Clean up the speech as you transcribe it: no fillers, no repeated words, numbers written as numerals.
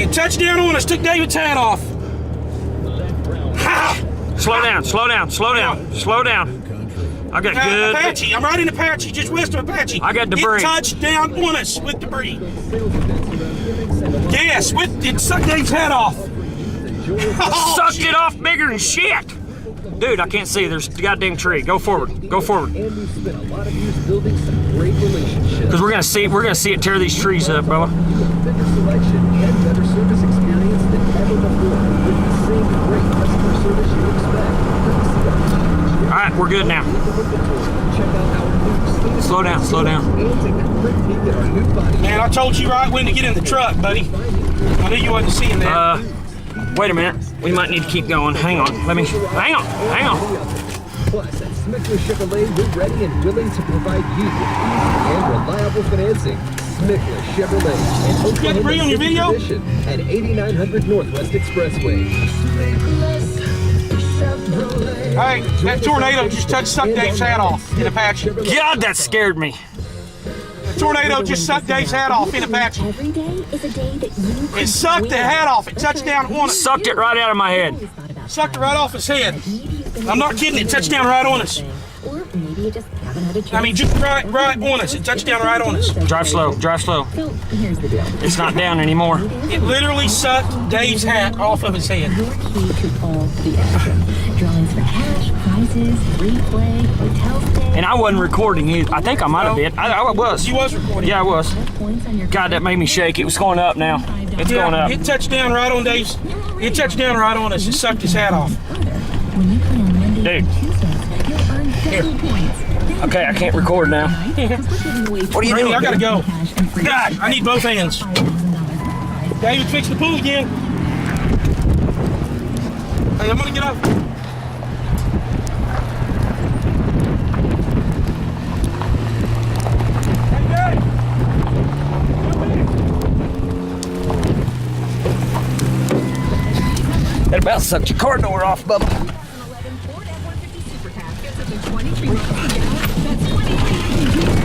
It touched down on us, took David's hat off. Ha! Slow down, slow down, slow down, slow down. I got good. Apache, I'm right in Apache, just west of Apache. I got debris. It touched down on us with debris. Yes, it sucked Dave's hat off. Oh, Sucked it off bigger than shit. Dude, I can't see. There's the goddamn tree. Go forward. Go forward. Because we're gonna see it tear these trees up, brother. All right, we're good now. Slow down, slow down. Man, I told you right when to get in the truck, buddy. I knew you wasn't seeing that. Wait a minute. We might need to keep going. Hang on. Hang on. Plus, at Smickler Chevrolet, we're ready and willing to provide you with easy and reliable financing. Smickler Chevrolet and You got debris on your video? At 8900 Northwest Expressway. Hey, that tornado just sucked Dave's hat off in Apache. God, that scared me. The tornado just sucked Dave's hat off in Apache. Every day is a day that you It sucked the hat off. It touched down on us. Sucked it right out of my head. Sucked it right off his head. I'm not kidding. It touched down right on us. Or maybe you just haven't had a chance. I mean, just right on us. It touched down right on us. Drive slow. Drive slow. So here's the deal. It's not down anymore. It literally sucked Dave's hat off of his head. Your key to all the action. Drawings for cash, prizes, replay, hotel stay. And I wasn't recording either. I think I might have been. I was. You was recording. Yeah, I was. Points on your God, that made me shake. It was going up now. It's going up. It touched down right on Dave's. It touched down right on us. It sucked his hat off. When you play on Monday Dude. and Tuesdays, you'll earn double points. Okay, I can't record now. What are you doing? I gotta go. God, I need both hands. David, fix the pool again. Hey, I'm gonna get up. Hey, Dave. That about sucked your car door off, Bubba. Ford F-150 Super Cab gets up to 23 miles per gallon. That's 23